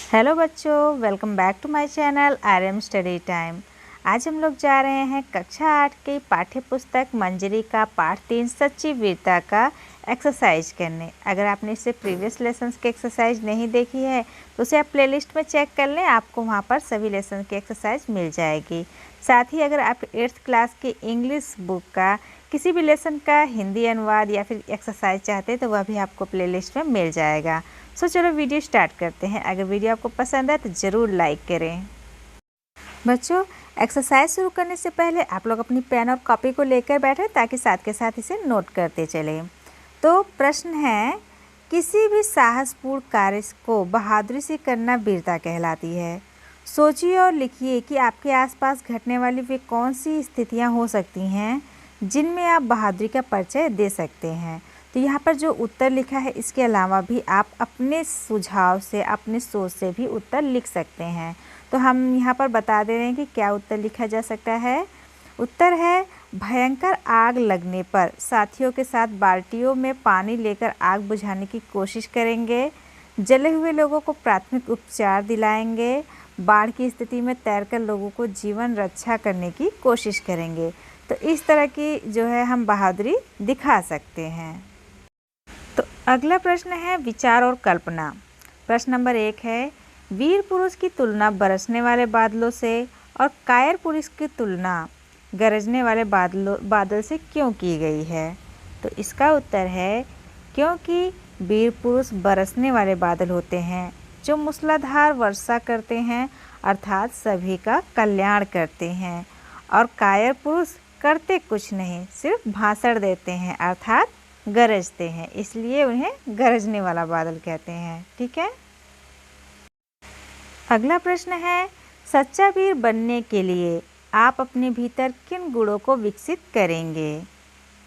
Hello बच्चों, welcome back to my channel RM study time. आज हम लोग जा रहे हैं कक्षा 8 की पाठ्य पुस्तक मंजरी का पाठ 3 सच्ची वीरता का एक्सरसाइज करने। अगर आपने इससे प्रीवियस लेसन्स की एक्सरसाइज नहीं देखी है तो उसे आप प्लेलिस्ट में चेक कर लें, आपको वहां पर सभी लेसन की एक्सरसाइज मिल जाएगी। साथ ही अगर आप 8th क्लास की इंग्लिश बुक का किसी भी लेसन का हिंदी अनुवाद या फिर एक्सरसाइज चाहते हैं तो वह भी आपको प्लेलिस्ट में मिल जाएगा। चलो वीडियो स्टार्ट करते हैं। अगर वीडियो आपको पसंद है तो ज़रूर लाइक करें। बच्चों, एक्सरसाइज शुरू करने से पहले आप लोग अपनी पेन और कॉपी को लेकर बैठे ताकि साथ के साथ इसे नोट करते चलें। तो प्रश्न है, किसी भी साहसपूर्ण कार्य को बहादुरी से करना वीरता कहलाती है। सोचिए और लिखिए कि आपके आसपास घटने वाली वे कौन सी स्थितियाँ हो सकती हैं जिनमें आप बहादुरी का परिचय दे सकते हैं। तो यहाँ पर जो उत्तर लिखा है इसके अलावा भी आप अपने सुझाव से, अपने सोच से भी उत्तर लिख सकते हैं। तो हम यहाँ पर बता दे रहे हैं कि क्या उत्तर लिखा जा सकता है। उत्तर है, भयंकर आग लगने पर साथियों के साथ बाल्टियों में पानी लेकर आग बुझाने की कोशिश करेंगे, जले हुए लोगों को प्राथमिक उपचार दिलाएंगे, बाढ़ की स्थिति में तैरकर लोगों को जीवन रक्षा करने की कोशिश करेंगे। तो इस तरह की जो है हम बहादुरी दिखा सकते हैं। तो अगला प्रश्न है, विचार और कल्पना। प्रश्न नंबर 1 है, वीर पुरुष की तुलना बरसने वाले बादलों से और कायर पुरुष की तुलना गरजने वाले बादल से क्यों की गई है। तो इसका उत्तर है, क्योंकि वीर पुरुष बरसने वाले बादल होते हैं जो मूसलाधार वर्षा करते हैं अर्थात सभी का कल्याण करते हैं, और कायर पुरुष करते कुछ नहीं, सिर्फ भाषण देते हैं अर्थात गरजते हैं, इसलिए उन्हें गरजने वाला बादल कहते हैं। ठीक है। अगला प्रश्न है, सच्चा वीर बनने के लिए आप अपने भीतर किन गुणों को विकसित करेंगे।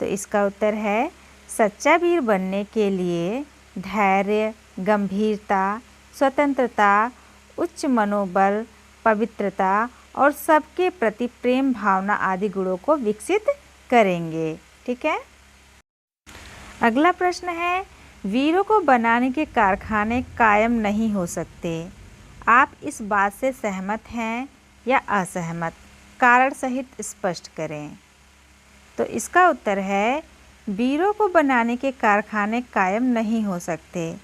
तो इसका उत्तर है, सच्चा वीर बनने के लिए धैर्य, गंभीरता, स्वतंत्रता, उच्च मनोबल, पवित्रता और सबके प्रति प्रेम भावना आदि गुणों को विकसित करेंगे। ठीक है। अगला प्रश्न है, वीरों को बनाने के कारखाने कायम नहीं हो सकते। आप इस बात से सहमत हैं या असहमत, कारण सहित स्पष्ट करें। तो इसका उत्तर है, वीरों को बनाने के कारखाने कायम नहीं हो सकते।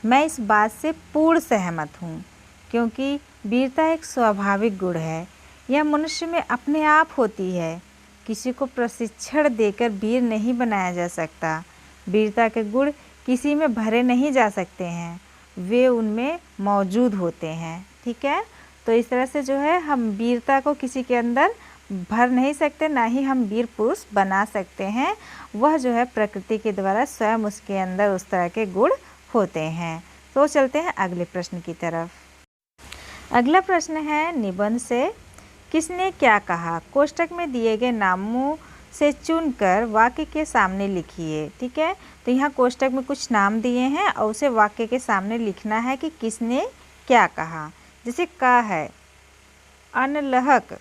मैं इस बात से पूर्ण सहमत हूँ, क्योंकि वीरता एक स्वाभाविक गुण है। यह मनुष्य में अपने आप होती है। किसी को प्रशिक्षण देकर वीर नहीं बनाया जा सकता। वीरता के गुण किसी में भरे नहीं जा सकते हैं, वे उनमें मौजूद होते हैं। ठीक है। तो इस तरह से जो है हम वीरता को किसी के अंदर भर नहीं सकते, ना ही हम वीर पुरुष बना सकते हैं। वह जो है प्रकृति के द्वारा स्वयं उसके अंदर उस तरह के गुण होते हैं। तो चलते हैं अगले प्रश्न की तरफ। अगला प्रश्न है, निबंध से किसने क्या कहा कोष्टक में दिए गए नामों से चुनकर वाक्य के सामने लिखिए। ठीक है। तो यहाँ कोष्टक में कुछ नाम दिए हैं और उसे वाक्य के सामने लिखना है कि किसने क्या कहा। जैसे क है अनलहक,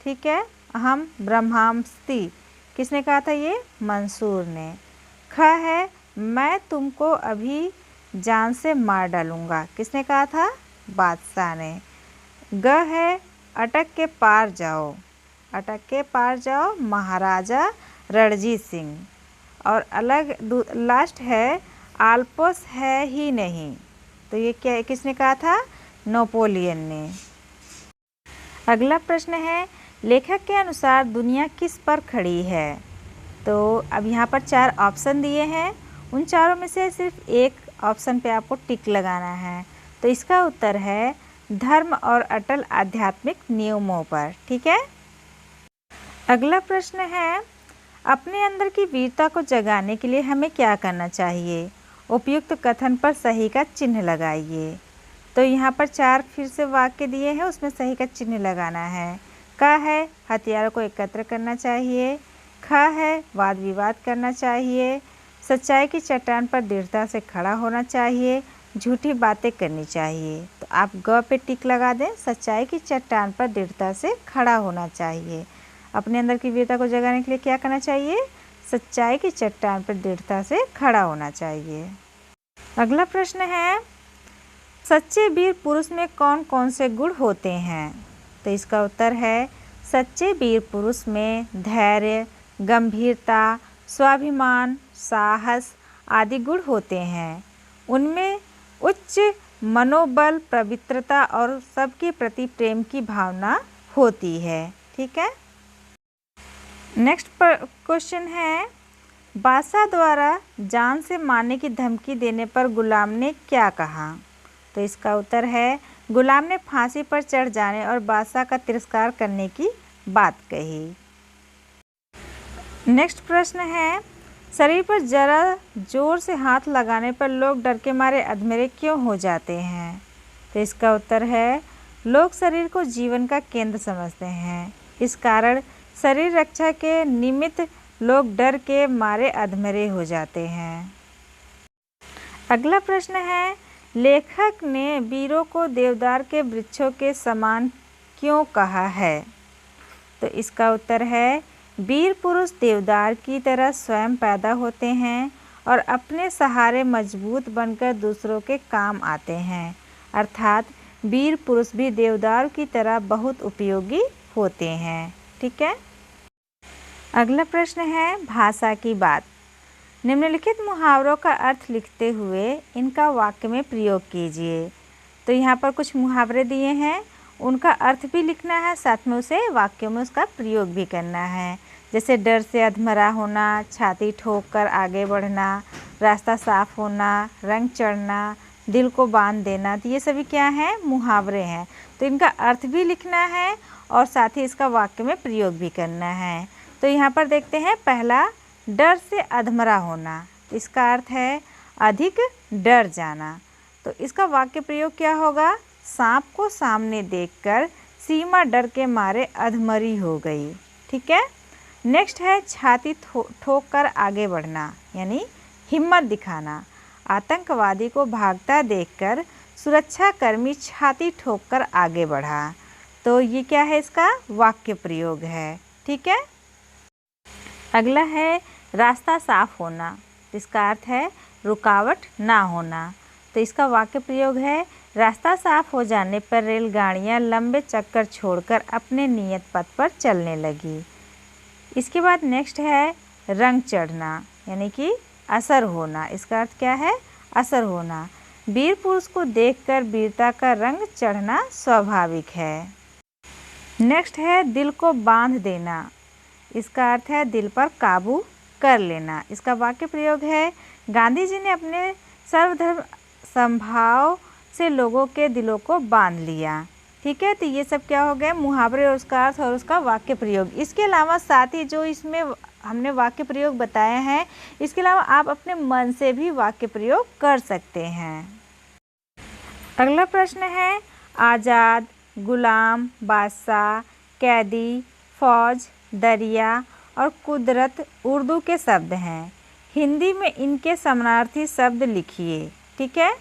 ठीक है, अहम ब्रह्मास्ति, किसने कहा था, ये मंसूर ने। ख है मैं तुमको अभी जान से मार डालूंगा, किसने कहा था, बादशाह ने। ग है अटक के पार जाओ, अटक के पार जाओ, महाराजा रणजीत सिंह। और अलग लास्ट है आल्पोस है ही नहीं, तो ये क्या किसने कहा था, नेपोलियन ने। अगला प्रश्न है, लेखक के अनुसार दुनिया किस पर खड़ी है। तो अब यहाँ पर 4 ऑप्शन दिए हैं, उन चारों में से सिर्फ एक ऑप्शन पे आपको टिक लगाना है। तो इसका उत्तर है धर्म और अटल आध्यात्मिक नियमों पर। ठीक है। अगला प्रश्न है, अपने अंदर की वीरता को जगाने के लिए हमें क्या करना चाहिए। उपयुक्त कथन पर सही का चिन्ह लगाइए। तो यहाँ पर 4 फिर से वाक्य दिए हैं, उसमें सही का चिन्ह लगाना है। क है हथियारों को एकत्र करना चाहिए। ख है वाद विवाद करना चाहिए। सच्चाई की चट्टान पर दृढ़ता से खड़ा होना चाहिए। झूठी बातें करनी चाहिए। तो आप ग पे टिक लगा दें, सच्चाई की चट्टान पर दृढ़ता से खड़ा होना चाहिए। अपने अंदर की वीरता को जगाने के लिए क्या करना चाहिए, सच्चाई की चट्टान पर दृढ़ता से खड़ा होना चाहिए। अगला प्रश्न है, सच्चे वीर पुरुष में कौन कौन से गुण होते हैं? तो इसका उत्तर है सच्चे वीर पुरुष में धैर्य, गंभीरता, स्वाभिमान, साहस आदि गुण होते हैं। उनमें उच्च मनोबल, पवित्रता और सबके प्रति प्रेम की भावना होती है। ठीक है। नेक्स्ट क्वेश्चन है, बादशाह द्वारा जान से मारने की धमकी देने पर गुलाम ने क्या कहा? तो इसका उत्तर है गुलाम ने फांसी पर चढ़ जाने और बादशाह का तिरस्कार करने की बात कही। नेक्स्ट प्रश्न है, शरीर पर जरा जोर से हाथ लगाने पर लोग डर के मारे अधमरे क्यों हो जाते हैं? तो इसका उत्तर है लोग शरीर को जीवन का केंद्र समझते हैं। इस कारण शरीर रक्षा के निमित्त लोग डर के मारे अधमरे हो जाते हैं। अगला प्रश्न है, लेखक ने वीरों को देवदार के वृक्षों के समान क्यों कहा है? तो इसका उत्तर है वीर पुरुष देवदार की तरह स्वयं पैदा होते हैं और अपने सहारे मजबूत बनकर दूसरों के काम आते हैं। अर्थात वीर पुरुष भी देवदार की तरह बहुत उपयोगी होते हैं। ठीक है। अगला प्रश्न है, भाषा की बात। निम्नलिखित मुहावरों का अर्थ लिखते हुए इनका वाक्य में प्रयोग कीजिए। तो यहाँ पर कुछ मुहावरे दिए हैं, उनका अर्थ भी लिखना है, साथ में उसे वाक्यों में उसका प्रयोग भी करना है। जैसे डर से अधमरा होना, छाती ठोक कर आगे बढ़ना, रास्ता साफ होना, रंग चढ़ना, दिल को बांध देना। तो ये सभी क्या हैं? मुहावरे हैं। तो इनका अर्थ भी लिखना है और साथ ही इसका वाक्य में प्रयोग भी करना है। तो यहाँ पर देखते हैं, पहला डर से अधमरा होना, इसका अर्थ है अधिक डर जाना। तो इसका वाक्य प्रयोग क्या होगा? सांप को सामने देखकर सीमा डर के मारे अधमरी हो गई। ठीक है। नेक्स्ट है छाती ठोक कर आगे बढ़ना, यानी हिम्मत दिखाना। आतंकवादी को भागता देखकर सुरक्षाकर्मी छाती ठोक कर आगे बढ़ा। तो ये क्या है? इसका वाक्य प्रयोग है। ठीक है। अगला है रास्ता साफ होना, इसका अर्थ है रुकावट ना होना। तो इसका वाक्य प्रयोग है रास्ता साफ हो जाने पर रेलगाड़ियां लंबे चक्कर छोड़कर अपने नियत पथ पर चलने लगी। इसके बाद नेक्स्ट है रंग चढ़ना, यानी कि असर होना। इसका अर्थ क्या है? असर होना। वीर पुरुष को देखकर वीरता का रंग चढ़ना स्वाभाविक है। नेक्स्ट है दिल को बांध देना, इसका अर्थ है दिल पर काबू कर लेना। इसका वाक्य प्रयोग है गांधी जी ने अपने सर्वधर्म समभाव से लोगों के दिलों को बांध लिया। ठीक है। तो ये सब क्या हो गए? मुहावरे और उसका अर्थ और उसका वाक्य प्रयोग। इसके अलावा साथ ही जो इसमें हमने वाक्य प्रयोग बताए हैं, इसके अलावा आप अपने मन से भी वाक्य प्रयोग कर सकते हैं। अगला प्रश्न है, आज़ाद, गुलाम, बादशाह, कैदी, फौज, दरिया और कुदरत उर्दू के शब्द हैं। हिंदी में इनके समानार्थी शब्द लिखिए। ठीक है।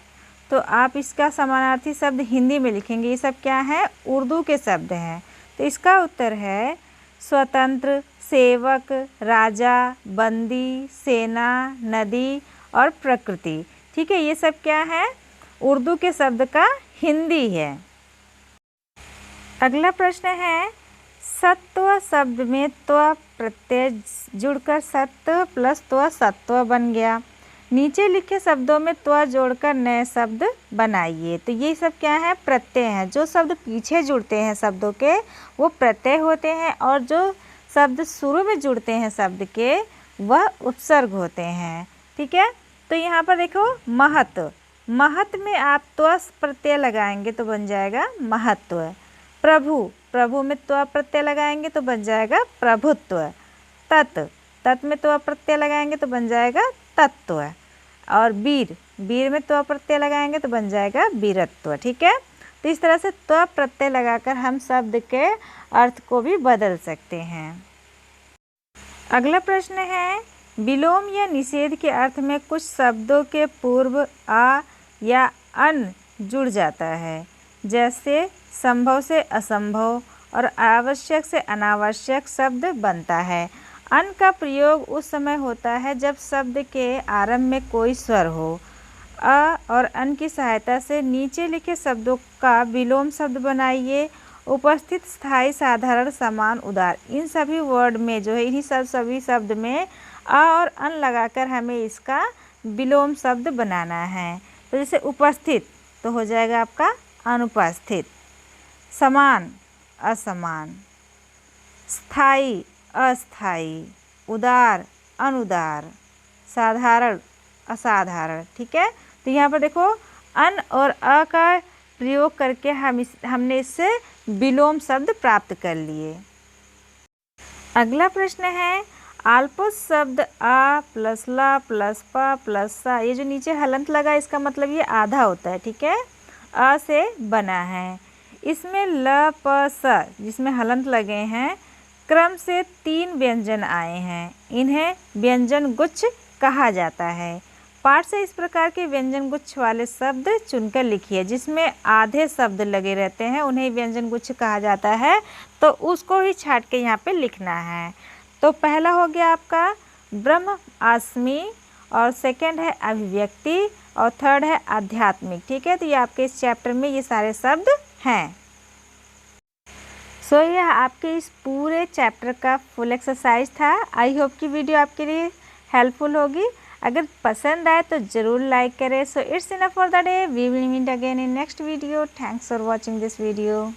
तो आप इसका समानार्थी शब्द हिंदी में लिखेंगे। ये सब क्या है? उर्दू के शब्द हैं। तो इसका उत्तर है स्वतंत्र, सेवक, राजा, बंदी, सेना, नदी और प्रकृति। ठीक है। ये सब क्या है? उर्दू के शब्द का हिंदी है। अगला प्रश्न है, सत्व शब्द में त्व प्रत्यय जुड़कर सत्व प्लस त्व सत्व बन गया। नीचे लिखे शब्दों में त्व जोड़कर नए शब्द बनाइए। तो ये सब क्या है? प्रत्यय हैं। जो शब्द पीछे जुड़ते हैं शब्दों के वो प्रत्यय होते हैं और जो शब्द शुरू में जुड़ते हैं शब्द के वह उपसर्ग होते हैं। ठीक है। तो यहाँ पर देखो महत्व, महत्व में आप त्व प्रत्यय लगाएंगे तो बन जाएगा महत्व। प्रभु, प्रभु में त्व प्रत्यय लगाएंगे तो बन जाएगा प्रभुत्व। तत्, तत् में त्व प्रत्यय लगाएंगे तो बन जाएगा तत्व। और वीर, वीर में त्व प्रत्यय लगाएंगे तो बन जाएगा वीरत्व। ठीक है। तो इस तरह से त्व प्रत्यय लगाकर हम शब्द के अर्थ को भी बदल सकते हैं। अगला प्रश्न है, विलोम या निषेध के अर्थ में कुछ शब्दों के पूर्व आ या अन जुड़ जाता है। जैसे संभव से असंभव और आवश्यक से अनावश्यक शब्द बनता है। अन का प्रयोग उस समय होता है जब शब्द के आरंभ में कोई स्वर हो। अ और अन की सहायता से नीचे लिखे शब्दों का विलोम शब्द बनाइए। उपस्थित स्थायी साधारण समान उदार, इन सभी वर्ड में जो है, इन्हीं सभी शब्द में अ और अन लगाकर हमें इसका विलोम शब्द बनाना है। तो जैसे उपस्थित तो हो जाएगा आपका अनुपस्थित, समान असमान, स्थायी अस्थायी, उदार अनुदार, साधारण असाधारण। ठीक है, तो यहाँ पर देखो अन और अ का प्रयोग करके हमने इससे विलोम शब्द प्राप्त कर लिए। अगला प्रश्न है अल्पस शब्द आ प्लस ला प्लस प प्लस सा, ये जो नीचे हलंत लगा इसका मतलब ये आधा होता है। ठीक है, अ से बना है। इसमें ल प स जिसमें हलंत लगे हैं क्रम से 3 व्यंजन आए हैं, इन्हें व्यंजन गुच्छ कहा जाता है। पाठ से इस प्रकार के व्यंजन गुच्छ वाले शब्द चुनकर लिखिए। जिसमें आधे शब्द लगे रहते हैं उन्हें व्यंजन गुच्छ कहा जाता है, तो उसको ही छाट के यहाँ पे लिखना है। तो पहला हो गया आपका ब्रह्मास्मि, और सेकंड है अभिव्यक्ति, और थर्ड है आध्यात्मिक। ठीक है, तो ये आपके इस चैप्टर में ये सारे शब्द हैं। सो यह आपके इस पूरे चैप्टर का फुल एक्सरसाइज था। आई होप कि वीडियो आपके लिए हेल्पफुल होगी। अगर पसंद आए तो ज़रूर लाइक करें। So it's enough for the day, we will meet again in next video. Thanks for watching this video.